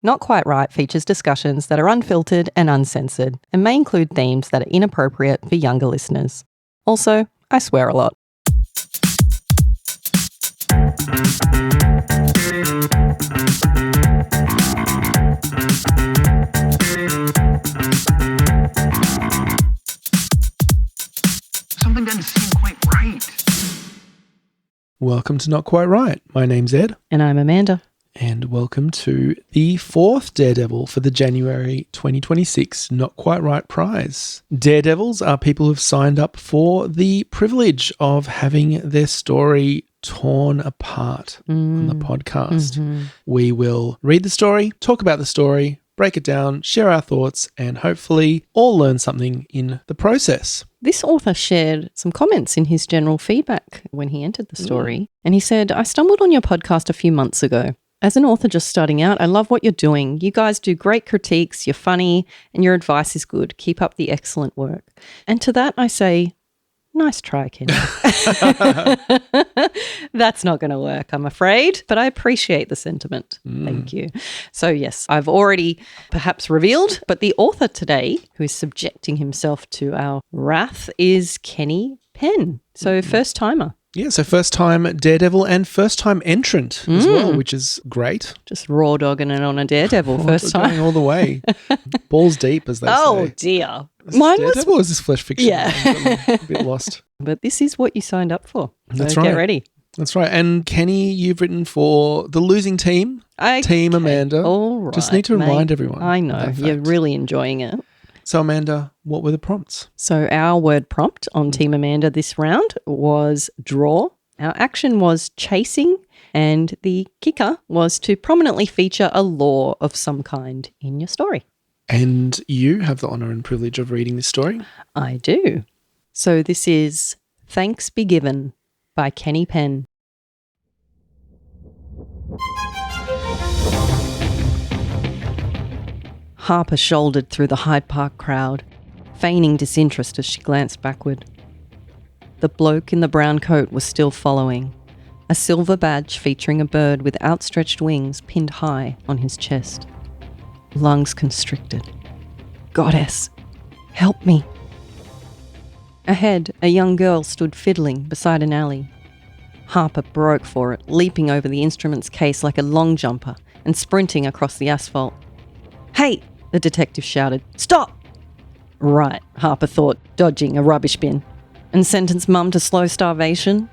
Not Quite Right features discussions that are unfiltered and uncensored and may include themes that are inappropriate for younger listeners. Also, I swear a lot. Something doesn't seem quite right. Welcome to Not Quite Right. My name's Ed. And I'm Amanda. And welcome to the fourth Daredevil for the January 2026 Not Quite Right prize. Daredevils are people who've signed up for the privilege of having their story torn apart on the podcast. Mm-hmm. We will read the story, talk about the story, break it down, share our thoughts, and hopefully all learn something in the process. This author shared some comments in his general feedback when he entered the story. And he said, I stumbled on your podcast a few months ago. As an author just starting out, I love what you're doing. You guys do great critiques, you're funny, and your advice is good. Keep up the excellent work. And to that I say, nice try, Kenny. That's not going to work, I'm afraid, but I appreciate the sentiment. Thank you. So yes, I've already perhaps revealed, but the author today who is subjecting himself to our wrath is Kenny Penn. So first timer. Yeah, so first time Daredevil and first time entrant as well, which is great. Just raw dogging it on a Daredevil first time. Going all the way. Balls deep, as they say. Oh dear. Is this Daredevil or is this flesh fiction? Yeah. I'm a bit lost. But this is what you signed up for. So That's right. Get ready. That's right. And Kenny, you've written for the losing team, Team Amanda. All right. Just need to remind everyone. I know. of that You're fact. really enjoying it. So Amanda, what were the prompts? So our word prompt on Team Amanda this round was draw. Our action was chasing. And the kicker was to prominently feature a law of some kind in your story. And you have the honour and privilege of reading this story. I do. So this is Thanks Be Given by Kenny Penn. Harper shouldered through the Hyde Park crowd, feigning disinterest as she glanced backward. The bloke in the brown coat was still following, a silver badge featuring a bird with outstretched wings pinned high on his chest. Lungs constricted. Goddess, help me. Ahead, a young girl stood fiddling beside an alley. Harper broke for it, leaping over the instrument's case like a long jumper and sprinting across the asphalt. Hey, the detective shouted. Stop! Right, Harper thought, dodging a rubbish bin, and sentenced Mum to slow starvation.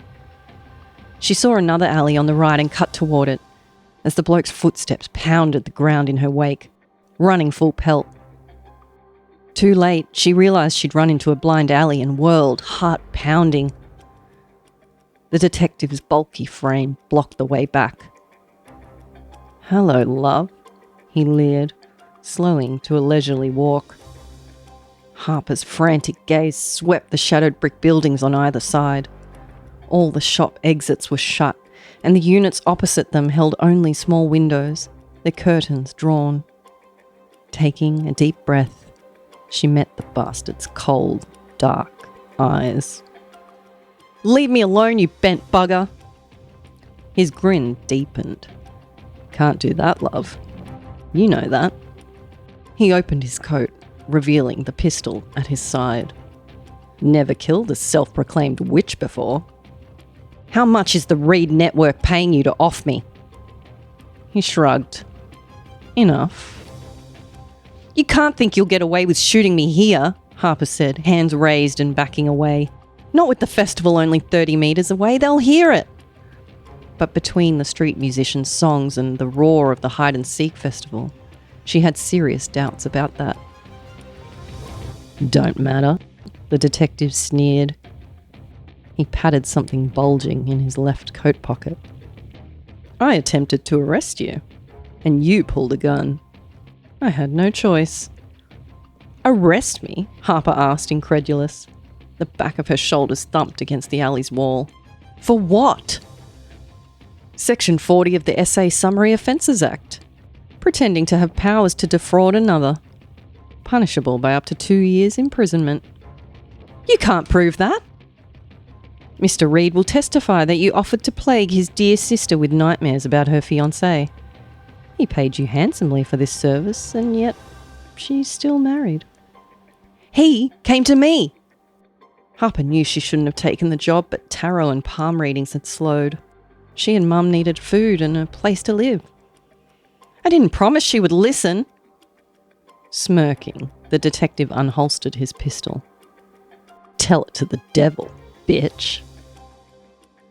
She saw another alley on the right and cut toward it, as the bloke's footsteps pounded the ground in her wake, running full pelt. Too late, she realised she'd run into a blind alley and whirled, heart pounding. The detective's bulky frame blocked the way back. Hello, love, he leered, slowing to a leisurely walk. Harper's frantic gaze swept the shadowed brick buildings on either side. All the shop exits were shut, and the units opposite them held only small windows, their curtains drawn. Taking a deep breath, she met the bastard's cold, dark eyes. Leave me alone, you bent bugger. His grin deepened. Can't do that, love. You know that. He opened his coat, revealing the pistol at his side. Never killed a self-proclaimed witch before. How much is the Reed Network paying you to off me? He shrugged. Enough. You can't think you'll get away with shooting me here, Harper said, hands raised and backing away. Not with the festival only 30 metres away, they'll hear it. But between the street musicians' songs and the roar of the hide-and-seek festival, she had serious doubts about that. Don't matter, the detective sneered. He patted something bulging in his left coat pocket. I attempted to arrest you, and you pulled a gun. I had no choice. Arrest me? Harper asked, incredulous. The back of her shoulders thumped against the alley's wall. For what? Section 40 of the SA Summary Offences Act. Pretending to have powers to defraud another. Punishable by up to 2 years' imprisonment. You can't prove that. Mr. Reed will testify that you offered to plague his dear sister with nightmares about her fiancé. He paid you handsomely for this service, and yet she's still married. He came to me. Harper knew she shouldn't have taken the job, but tarot and palm readings had slowed. She and Mum needed food and a place to live. I didn't promise she would listen. Smirking, the detective unholstered his pistol. Tell it to the devil, bitch.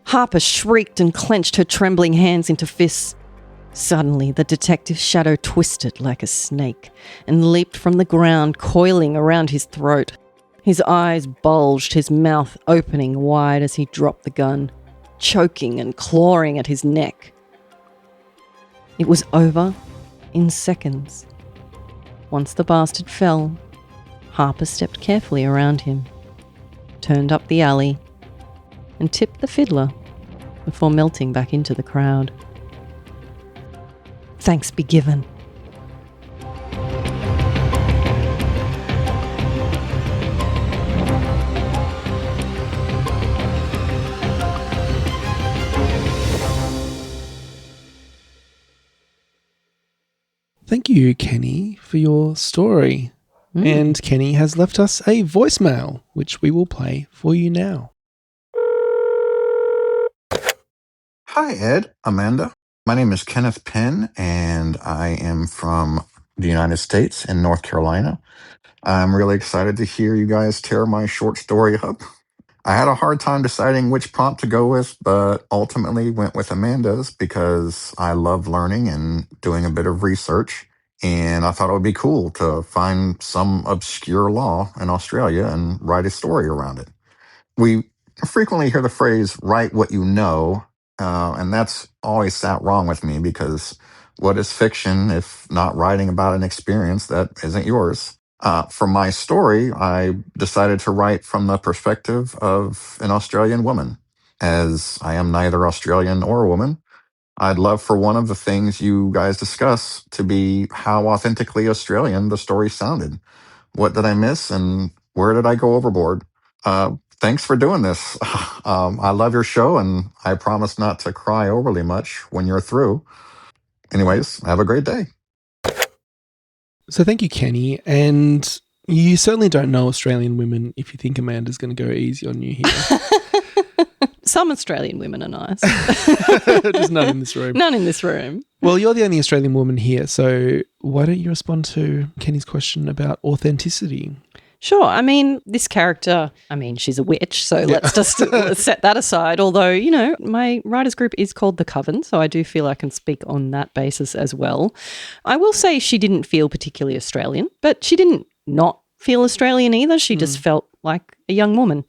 Harper shrieked and clenched her trembling hands into fists. Suddenly, the detective's shadow twisted like a snake and leaped from the ground, coiling around his throat. His eyes bulged, his mouth opening wide as he dropped the gun, choking and clawing at his neck. It was over in seconds. Once the bastard fell, Harper stepped carefully around him, turned up the alley, and tipped the fiddler before melting back into the crowd. Thanks be given. Thank you, Kenny, for your story. And Kenny has left us a voicemail, which we will play for you now. Hi, Ed, Amanda. My name is Kenneth Penn, and I am from the United States in North Carolina. I'm really excited to hear you guys tear my short story up. I had a hard time deciding which prompt to go with, but ultimately went with Amanda's because I love learning and doing a bit of research. And I thought it would be cool to find some obscure law in Australia and write a story around it. We frequently hear the phrase, write what you know, and that's always sat wrong with me because what is fiction if not writing about an experience that isn't yours? For my story, I decided to write from the perspective of an Australian woman. As I am neither Australian or a woman, I'd love for one of the things you guys discuss to be how authentically Australian the story sounded. What did I miss and where did I go overboard? Thanks for doing this. I love your show and I promise not to cry overly much when you're through. Anyways, have a great day. So thank you, Kenny. And you certainly don't know Australian women if you think Amanda's going to go easy on you here. Some Australian women are nice. Just none in this room. None in this room. Well, you're the only Australian woman here, so why don't you respond to Kenny's question about authenticity? Sure. I mean, this character, she's a witch, so let's just set that aside. Although, my writers group is called The Coven, so I do feel I can speak on that basis as well. I will say she didn't feel particularly Australian, but she didn't not feel Australian either. She just felt like a young woman.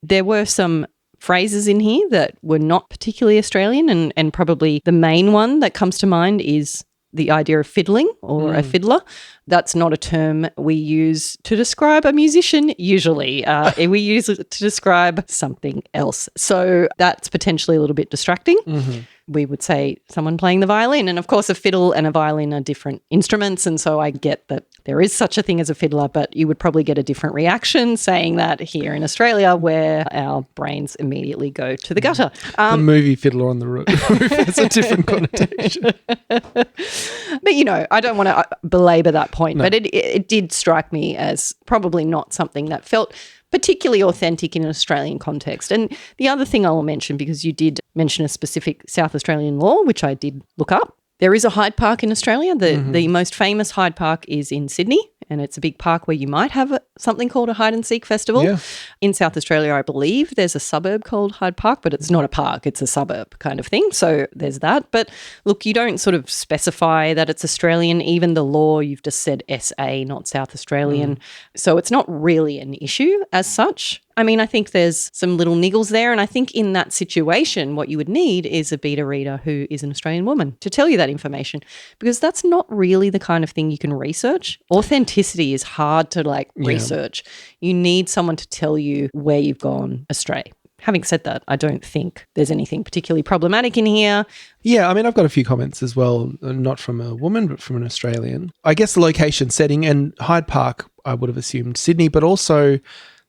There were some phrases in here that were not particularly Australian, and probably the main one that comes to mind is the idea of fiddling or a fiddler. That's not a term we use to describe a musician usually. We use it to describe something else. So that's potentially a little bit distracting. Mm-hmm. We would say someone playing the violin. And of course, a fiddle and a violin are different instruments. And so I get that there is such a thing as a fiddler, but you would probably get a different reaction saying that here in Australia, where our brains immediately go to the gutter. The movie Fiddler on the Roof has a different connotation. But, I don't want to belabor that point, but it did strike me as probably not something that felt particularly authentic in an Australian context. And the other thing I will mention, because you did mention a specific South Australian law, which I did look up, there is a Hyde Park in Australia. The most famous Hyde Park is in Sydney, and it's a big park where you might have something called a hide and seek festival. Yeah. In South Australia, I believe there's a suburb called Hyde Park, but it's not a park, it's a suburb kind of thing. So there's that. But look, you don't sort of specify that it's Australian. Even the law, you've just said SA, not South Australian. So it's not really an issue as such. I think there's some little niggles there, and I think in that situation what you would need is a beta reader who is an Australian woman to tell you that information, because that's not really the kind of thing you can research. Authenticity is hard to research. You need someone to tell you where you've gone astray. Having said that, I don't think there's anything particularly problematic in here. Yeah, I've got a few comments as well, not from a woman, but from an Australian. I guess the location setting, and Hyde Park, I would have assumed Sydney, but also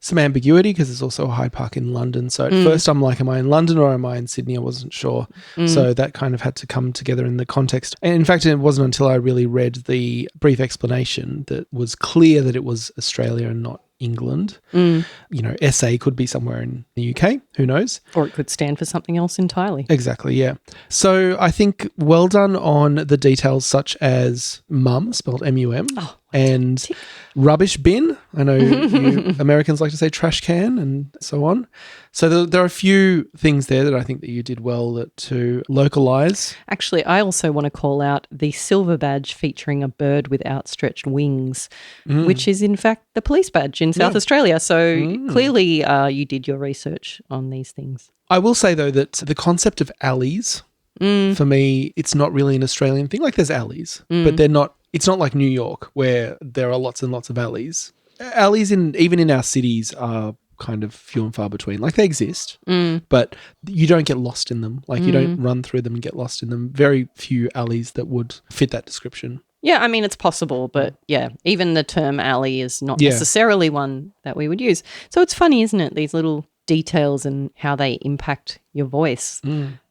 some ambiguity because there's also a Hyde Park in London. So at first I'm like, am I in London or am I in Sydney? I wasn't sure. So that kind of had to come together in the context. And in fact, it wasn't until I really read the brief explanation that was clear that it was Australia and not England. SA could be somewhere in the UK, who knows? Or it could stand for something else entirely. Exactly, yeah. So I think well done on the details such as mum, spelled M-U-M, and rubbish bin. I know you Americans like to say trash can and so on. So there are a few things there that I think that you did well to localise. Actually, I also want to call out the silver badge featuring a bird with outstretched wings, which is in fact the police badge in South Australia. So clearly you did your research on these things. I will say though that the concept of alleys, for me, it's not really an Australian thing. Like there's alleys, but they're not. It's not like New York where there are lots and lots of alleys. Alleys even in our cities are kind of few and far between. Like they exist, but you don't get lost in them. Like you don't run through them and get lost in them. Very few alleys that would fit that description. Yeah, I mean, it's possible, but yeah, even the term alley is not necessarily one that we would use. So it's funny, isn't it? These little details and how they impact your voice.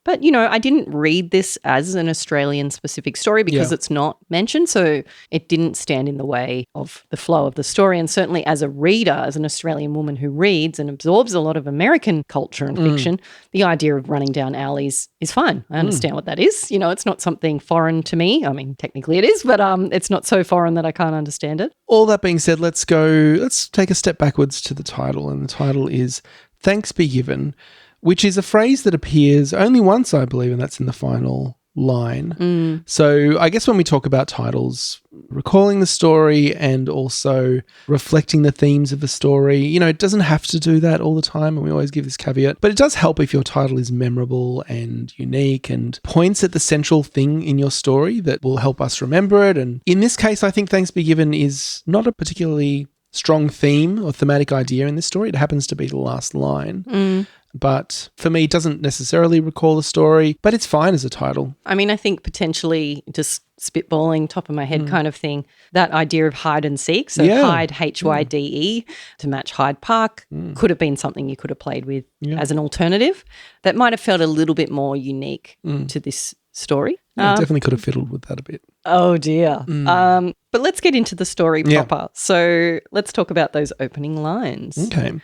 But, I didn't read this as an Australian specific story because it's not mentioned. So it didn't stand in the way of the flow of the story. And certainly as a reader, as an Australian woman who reads and absorbs a lot of American culture and fiction, the idea of running down alleys is fine. I understand what that is. It's not something foreign to me. I mean, technically it is, but it's not so foreign that I can't understand it. All that being said, let's take a step backwards to the title. And the title is Thanks Be Given, which is a phrase that appears only once, I believe, and that's in the final line. So I guess when we talk about titles, recalling the story and also reflecting the themes of the story, it doesn't have to do that all the time, and we always give this caveat, but it does help if your title is memorable and unique and points at the central thing in your story that will help us remember it. And in this case, I think Thanks Be Given is not a particularly strong theme or thematic idea in this story. It happens to be the last line. But for me, it doesn't necessarily recall the story, but it's fine as a title. I mean, I think potentially just spitballing, top of my head kind of thing, that idea of hide and seek, so hide, Hyde, to match Hyde Park, could have been something you could have played with as an alternative that might have felt a little bit more unique to this story. Yeah, definitely could have fiddled with that a bit. Oh, dear. But let's get into the story proper. So let's talk about those opening lines. Okay.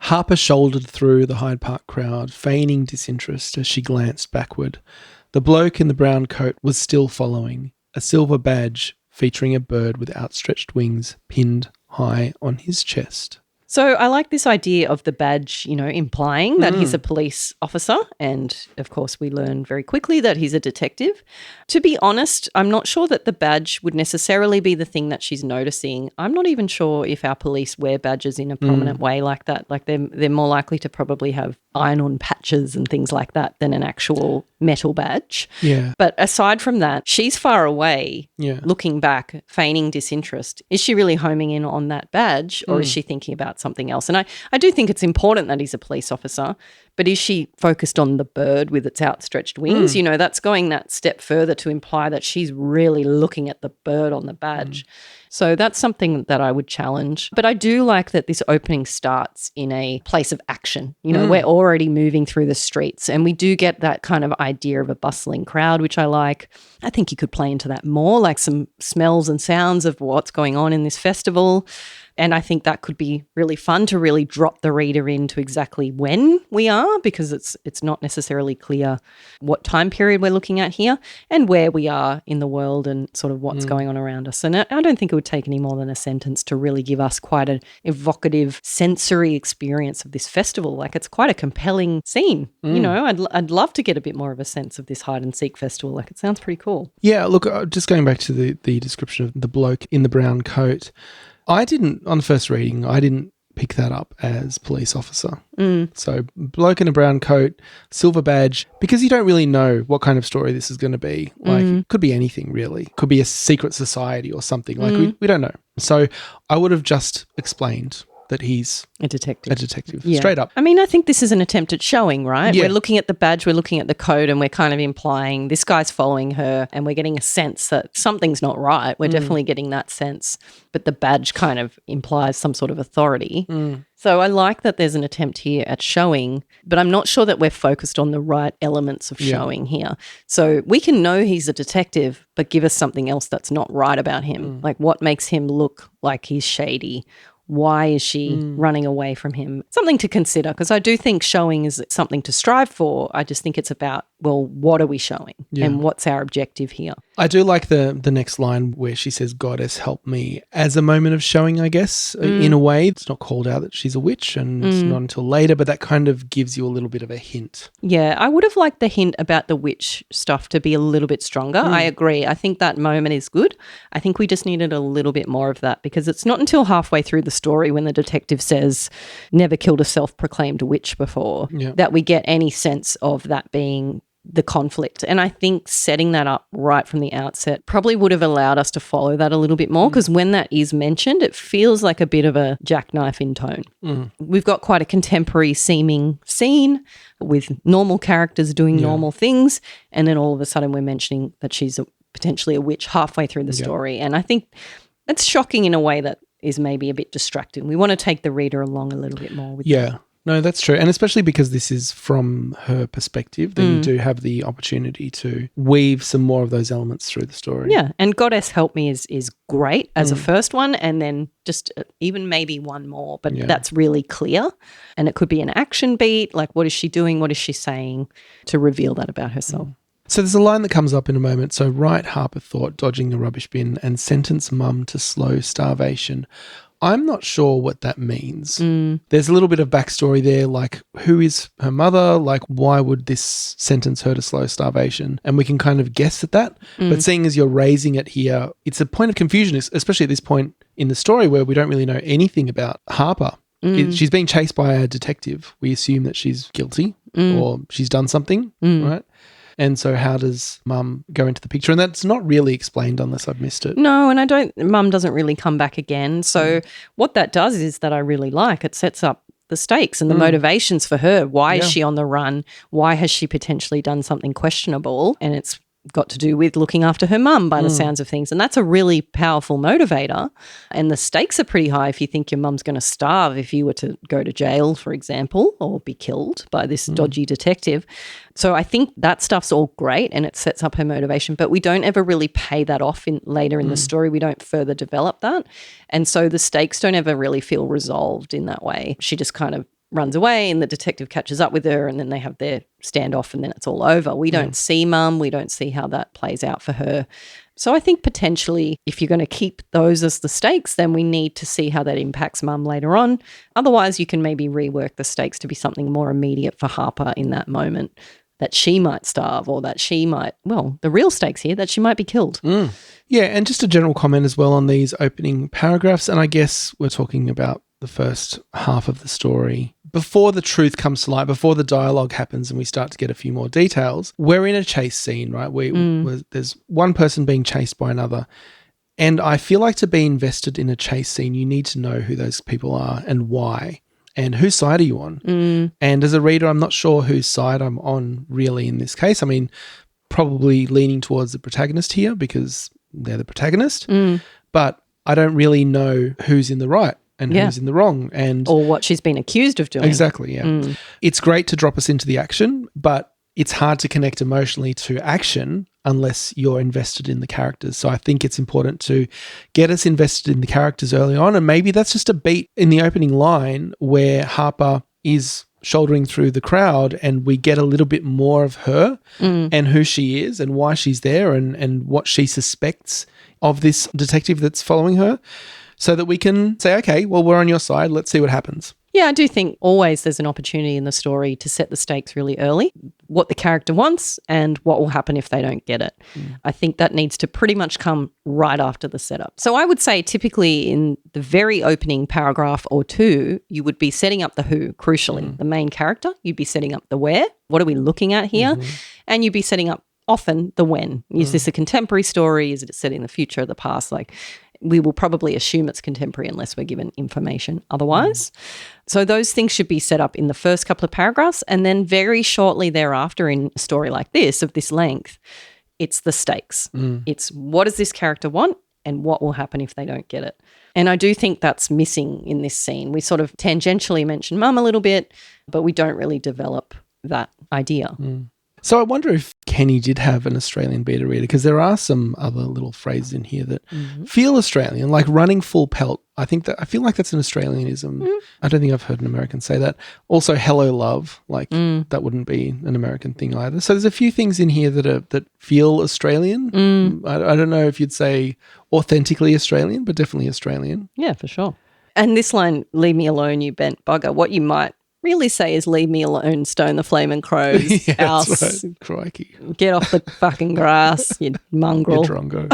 Harper shouldered through the Hyde Park crowd, feigning disinterest as she glanced backward. The bloke in the brown coat was still following, a silver badge featuring a bird with outstretched wings pinned high on his chest. So I like this idea of the badge, implying that he's a police officer. And of course, we learn very quickly that he's a detective. To be honest, I'm not sure that the badge would necessarily be the thing that she's noticing. I'm not even sure if our police wear badges in a prominent way like that. Like they're more likely to probably have iron-on patches and things like that than an actual metal badge. Yeah. But aside from that, she's far away, looking back, feigning disinterest. Is she really homing in on that badge or is she thinking about something else? And I do think it's important that he's a police officer, but is she focused on the bird with its outstretched wings? That's going that step further to imply that she's really looking at the bird on the badge. So that's something that I would challenge. But I do like that this opening starts in a place of action. We're already moving through the streets and we do get that kind of idea of a bustling crowd, which I like. I think you could play into that more, like some smells and sounds of what's going on in this festival. And I think that could be really fun to really drop the reader into exactly when we are, because it's not necessarily clear what time period we're looking at here and where we are in the world and sort of what's going on around us. And I don't think it would take any more than a sentence to really give us quite an evocative sensory experience of this festival. Like it's quite a compelling scene. I'd love to get a bit more of a sense of this hide and seek festival. Like it sounds pretty cool. Yeah, look, just going back to the description of the bloke in the brown coat, on first reading, I didn't pick that up as police officer. So bloke in a brown coat, silver badge, because you don't really know what kind of story this is going to be. Like it could be anything really. Could be a secret society or something. Like we don't know. So I would have just explained that he's A detective. a detective. Yeah. Straight up. I mean, I think this is an attempt at showing, right? Yeah. We're looking at the badge, we're looking at the code, and we're kind of implying this guy's following her, and we're getting a sense that something's not right. We're definitely getting that sense. But the badge kind of implies some sort of authority. So I like that there's an attempt here at showing, but I'm not sure that we're focused on the right elements of showing here. So we can know he's a detective, but give us something else that's not right about him. Like what makes him look like he's shady? Why is she running away from him? Something to consider, because I do think showing is something to strive for. I just think it's about, well, what are we showing and what's our objective here? I do like the next line where she says, "Goddess, help me," as a moment of showing, I guess, in a way. It's not called out that she's a witch and it's not until later, but that kind of gives you a little bit of a hint. Yeah, I would have liked the hint about the witch stuff to be a little bit stronger. I agree. I think that moment is good. I think we just needed a little bit more of that, because it's not until halfway through the story when the detective says, never killed a self-proclaimed witch before, that we get any sense of that being the conflict. And I think setting that up right from the outset probably would have allowed us to follow that a little bit more, because when that is mentioned, it feels like a bit of a jackknife in tone. We've got quite a contemporary seeming scene with normal characters doing normal things, and then all of a sudden we're mentioning that she's potentially a witch halfway through the story. And I think it's shocking in a way that is maybe a bit distracting. We want to take the reader along a little bit more with that. No, that's true. And especially because this is from her perspective, then you do have the opportunity to weave some more of those elements through the story. Yeah, and Goddess Help Me is great as a first one, and then just even maybe one more, but that's really clear. And it could be an action beat, like what is she doing, what is she saying to reveal that about herself. So there's a line that comes up in a moment. So write Harper thought dodging the rubbish bin and sentence mum to slow starvation. I'm not sure what that means. There's a little bit of backstory there, like who is her mother? Like why would this sentence her to slow starvation? And we can kind of guess at that. But seeing as you're raising it here, it's a point of confusion, especially at this point in the story where we don't really know anything about Harper. She's being chased by a detective. We assume that she's guilty or she's done something, right? And so how does mum go into the picture? And that's not really explained unless I've missed it. No, and mum doesn't really come back again. So what that does is that I really like, it sets up the stakes and the motivations for her. Why is she on the run? Why has she potentially done something questionable? And it's got to do with looking after her mum by the sounds of things. And that's a really powerful motivator. And the stakes are pretty high if you think your mum's going to starve if you were to go to jail, for example, or be killed by this dodgy detective. So I think that stuff's all great and it sets up her motivation, but we don't ever really pay that off later in the story. We don't further develop that. And so the stakes don't ever really feel resolved in that way. She just kind of runs away and the detective catches up with her and then they have their standoff and then it's all over. We don't see mum. We don't see how that plays out for her. So I think potentially if you're going to keep those as the stakes, then we need to see how that impacts mum later on. Otherwise, you can maybe rework the stakes to be something more immediate for Harper in that moment, that she might starve or that she might, well, the real stakes here, that she might be killed. Yeah, and just a general comment as well on these opening paragraphs. And I guess we're talking about the first half of the story. Before the truth comes to light, before the dialogue happens and we start to get a few more details, we're in a chase scene, right? There's one person being chased by another. And I feel like to be invested in a chase scene, you need to know who those people are and why. And whose side are you on? And as a reader, I'm not sure whose side I'm on really in this case. I mean, probably leaning towards the protagonist here because they're the protagonist. But I don't really know who's in the right and who's in the wrong. Or what she's been accused of doing. Exactly, yeah. It's great to drop us into the action, but it's hard to connect emotionally to action unless you're invested in the characters. So I think it's important to get us invested in the characters early on. And maybe that's just a beat in the opening line where Harper is shouldering through the crowd and we get a little bit more of her and who she is and why she's there and what she suspects of this detective that's following her, so that we can say, okay, well, we're on your side. Let's see what happens. Yeah, I do think always there's an opportunity in the story to set the stakes really early, what the character wants and what will happen if they don't get it. I think that needs to pretty much come right after the setup. So I would say typically in the very opening paragraph or two, you would be setting up the who, crucially, the main character. You'd be setting up the where. What are we looking at here? And you'd be setting up often the when. Is this a contemporary story? Is it set in the future or the past? Like, we will probably assume it's contemporary unless we're given information otherwise. So those things should be set up in the first couple of paragraphs, and then very shortly thereafter in a story like this, of this length, it's the stakes. It's what does this character want and what will happen if they don't get it. And I do think that's missing in this scene. We sort of tangentially mention mum a little bit, but we don't really develop that idea. So I wonder if Kenny did have an Australian beta reader, because there are some other little phrases in here that feel Australian, like running full pelt. I feel like that's an Australianism. I don't think I've heard an American say that. Also, hello love, like that wouldn't be an American thing either. So there's a few things in here that feel Australian. I don't know if you'd say authentically Australian, but definitely Australian. Yeah, for sure. And this line, leave me alone, you bent bugger, what you might really say is leave me alone, Stone the Flaming Crow's house. That's right. Crikey. Get off the fucking grass, you mongrel. You drongo.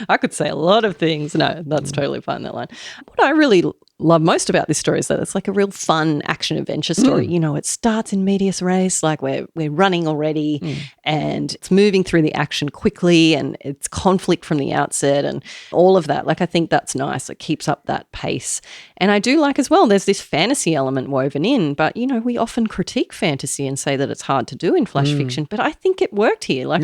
I could say a lot of things. No, that's totally fine, that line. What I really love most about this story is that it's like a real fun action-adventure story. You know, it starts in medias res, like we're running already and it's moving through the action quickly and it's conflict from the outset and all of that. Like I think that's nice. It keeps up that pace. And I do like as well, there's this fantasy element woven in, but, you know, we often critique fantasy and say that it's hard to do in flash fiction, but I think it worked here. Like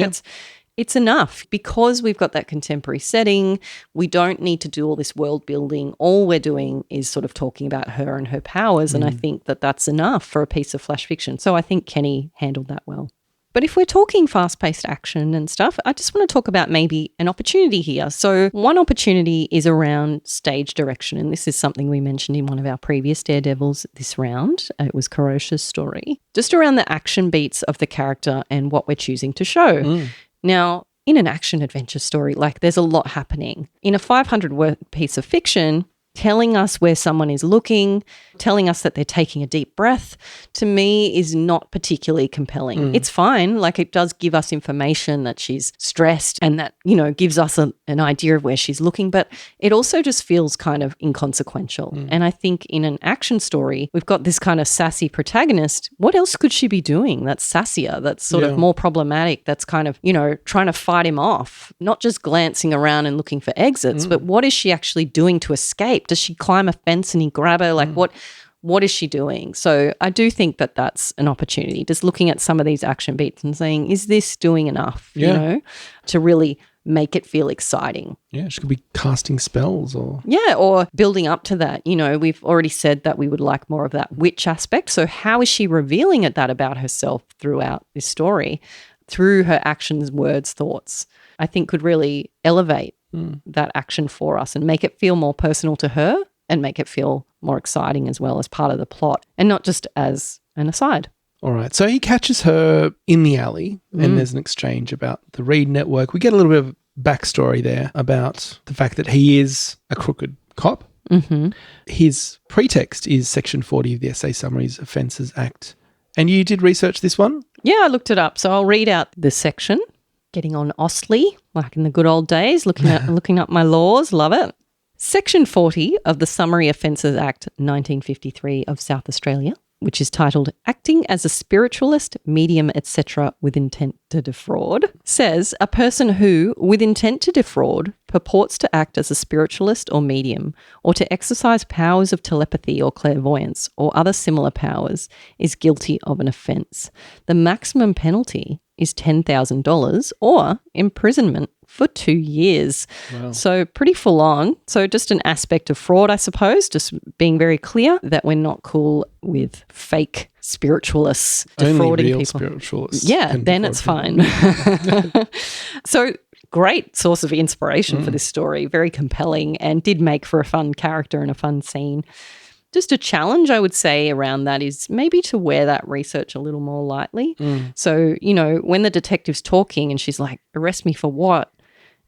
it's enough because we've got that contemporary setting. We don't need to do all this world building. All we're doing is sort of talking about her and her powers. And I think that that's enough for a piece of flash fiction. So I think Kenny handled that well. But if we're talking fast-paced action and stuff, I just want to talk about maybe an opportunity here. So one opportunity is around stage direction. And this is something we mentioned in one of our previous Daredevils this round. It was Karosha's story. Just around the action beats of the character and what we're choosing to show. Now, in an action-adventure story, like there's a lot happening. In a 500-word piece of fiction, telling us where someone is looking, telling us that they're taking a deep breath, to me is not particularly compelling. It's fine. Like it does give us information that she's stressed and that, you know, gives us an idea of where she's looking, but it also just feels kind of inconsequential. And I think in an action story, we've got this kind of sassy protagonist. What else could she be doing that's sassier, that's sort of more problematic, that's kind of, you know, trying to fight him off, not just glancing around and looking for exits, but what is she actually doing to escape? Does she climb a fence and he grab her? Like what is she doing? So I do think that that's an opportunity, just looking at some of these action beats and saying, is this doing enough, you know, to really make it feel exciting? Yeah, she could be casting spells or... Yeah, or building up to that. You know, we've already said that we would like more of that witch aspect. So how is she revealing that about herself throughout this story? Through her actions, words, thoughts, I think could really elevate that action for us and make it feel more personal to her and make it feel more exciting as well as part of the plot and not just as an aside. All right. So he catches her in the alley and there's an exchange about the Reed network. We get a little bit of backstory there about the fact that he is a crooked cop. His pretext is Section 40 of the SA Summaries Offences Act. And you did research this one? Yeah, I looked it up. So I'll read out the section. Getting on Ostly, like in the good old days, looking up my laws, love it. Section 40 of the Summary Offences Act 1953 of South Australia, which is titled Acting as a Spiritualist, Medium, etc. with Intent to Defraud, says a person who, with intent to defraud, purports to act as a spiritualist or medium, or to exercise powers of telepathy or clairvoyance or other similar powers, is guilty of an offence. The maximum penalty is $10,000 or imprisonment for 2 years. Wow. So pretty full on. So just an aspect of fraud, I suppose, just being very clear that we're not cool with fake spiritualists defrauding Only real people. Spiritualists. Yeah, then it's fine. So great source of inspiration for this story, very compelling and did make for a fun character and a fun scene. Just a challenge, I would say, around that is maybe to wear that research a little more lightly. So, you know, when the detective's talking and she's like, arrest me for what?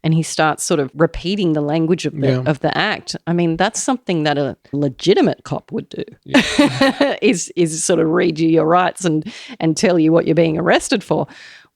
And he starts sort of repeating the language of the act. I mean, that's something that a legitimate cop would do, is sort of read you your rights and tell you what you're being arrested for.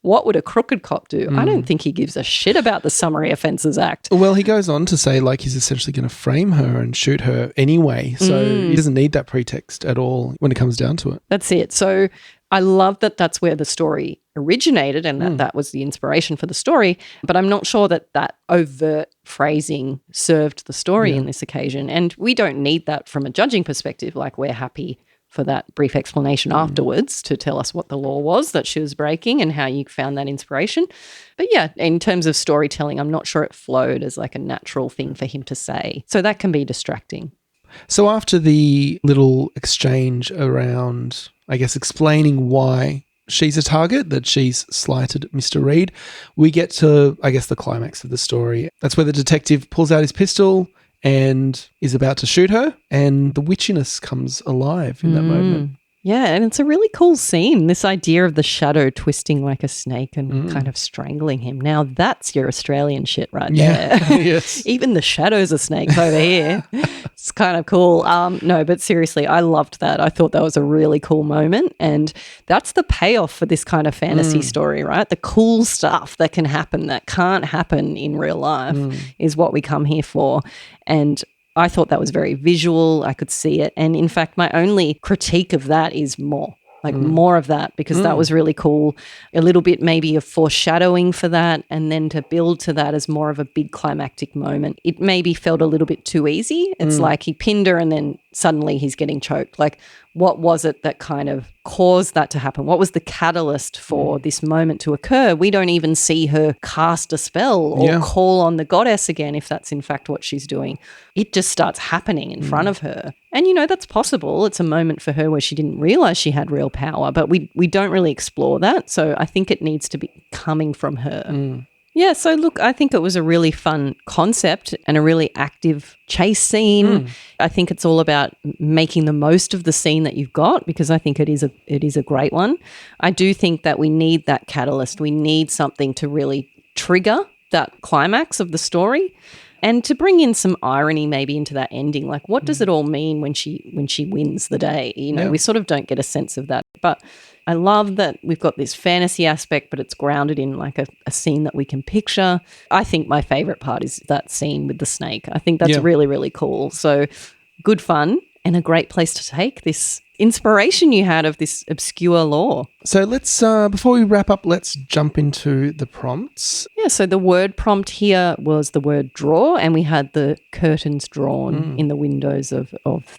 What would a crooked cop do? I don't think he gives a shit about the Summary Offences Act. Well, he goes on to say like he's essentially going to frame her and shoot her anyway. So he doesn't need that pretext at all when it comes down to it. That's it. So I love that that's where the story originated and that was the inspiration for the story. But I'm not sure that overt phrasing served the story in this occasion. And we don't need that from a judging perspective. Like, we're happy for that brief explanation afterwards to tell us what the law was that she was breaking and how you found that inspiration. But yeah, in terms of storytelling, I'm not sure it flowed as like a natural thing for him to say. So that can be distracting. So after the little exchange around, I guess, explaining why she's a target, that she's slighted Mr. Reed, we get to, I guess, the climax of the story. That's where the detective pulls out his pistol and is about to shoot her, and the witchiness comes alive in that moment. Yeah, and it's a really cool scene, this idea of the shadow twisting like a snake and kind of strangling him. Now that's your Australian shit right there. Yes. Even the shadows are snakes over here. It's kind of cool. No, but seriously, I loved that. I thought that was a really cool moment, and that's the payoff for this kind of fantasy story, right? The cool stuff that can happen that can't happen in real life is what we come here for. And I thought that was very visual. I could see it. And in fact, my only critique of that is more of that, because that was really cool. A little bit maybe of foreshadowing for that, and then to build to that as more of a big climactic moment. It maybe felt a little bit too easy. It's like he pinned her and then suddenly he's getting choked. Like, what was it that kind of caused that to happen? What was the catalyst for this moment to occur? We don't even see her cast a spell or call on the goddess again, if that's in fact what she's doing. It just starts happening in front of her. And, that's possible. It's a moment for her where she didn't realize she had real power, but we don't really explore that. So I think it needs to be coming from her. Yeah, so look, I think it was a really fun concept and a really active chase scene. I think it's all about making the most of the scene that you've got, because I think it is a great one. I do think that we need that catalyst. We need something to really trigger that climax of the story, and to bring in some irony maybe into that ending. Like, what does it all mean when she wins the day? We sort of don't get a sense of that. But I love that we've got this fantasy aspect, but it's grounded in like a scene that we can picture. I think my favorite part is that scene with the snake. I think that's really, really cool. So good fun, and a great place to take this inspiration you had of this obscure lore. So let's, before we wrap up, let's jump into the prompts. Yeah, so the word prompt here was the word draw, and we had the curtains drawn in the windows of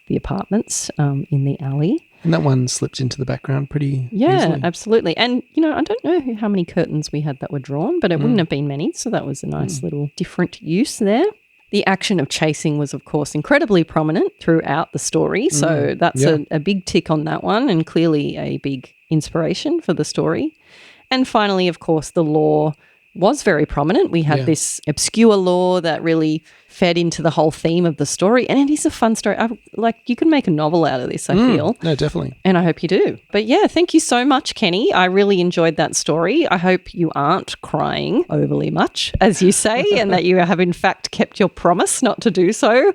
the apartments in the alley. And that one slipped into the background pretty easily. Absolutely. And, I don't know how many curtains we had that were drawn, but it wouldn't have been many, so that was a nice little different use there. The action of chasing was, of course, incredibly prominent throughout the story, so that's a big tick on that one, and clearly a big inspiration for the story. And finally, of course, the lore was very prominent. We had this obscure lore that really fed into the whole theme of the story, and it is a fun story. You could make a novel out of this, I feel. No, definitely. And I hope you do. But yeah, thank you so much, Kenny. I really enjoyed that story. I hope you aren't crying overly much, as you say, and that you have in fact kept your promise not to do so.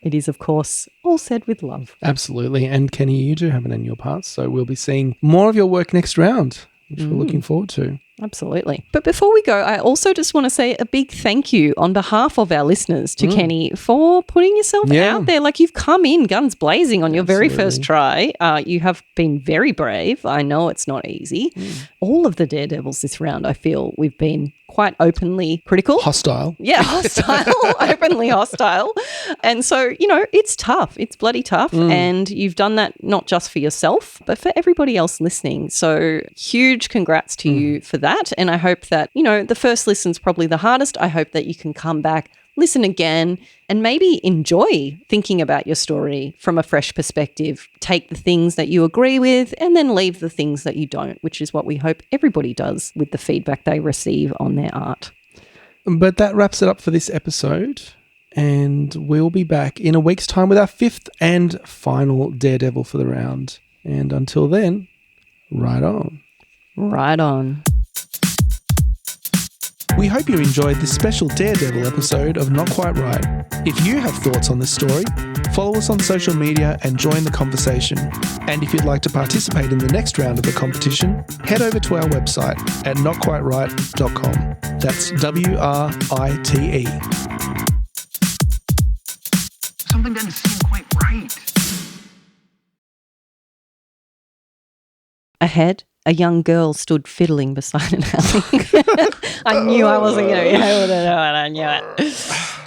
It is, of course, all said with love. Absolutely. And Kenny, you do have an annual pass, so we'll be seeing more of your work next round, which we're looking forward to. Absolutely. But before we go, I also just want to say a big thank you on behalf of our listeners to Kenny for putting yourself out there. Like, you've come in guns blazing on your very first try. You have been very brave. I know it's not easy. All of the Daredevils this round, I feel we've been quite openly critical. Hostile. Yeah, hostile, openly hostile. And so, it's tough. It's bloody tough. And you've done that not just for yourself, but for everybody else listening. So huge congrats to you for that. And I hope that, the first listen's probably the hardest. I hope that you can come back, listen again, and maybe enjoy thinking about your story from a fresh perspective. Take the things that you agree with and then leave the things that you don't, which is what we hope everybody does with the feedback they receive on their art. But that wraps it up for this episode. And we'll be back in a week's time with our fifth and final Daredevil for the round. And until then, right on. Right on. We hope you enjoyed this special Daredevil episode of Not Quite Right. If you have thoughts on this story, follow us on social media and join the conversation. And if you'd like to participate in the next round of the competition, head over to our website at notquiteright.com. That's WRITE. Something doesn't seem quite right. Ahead, A young girl stood fiddling beside an alley. I knew I wasn't going to be able to do it. I knew it.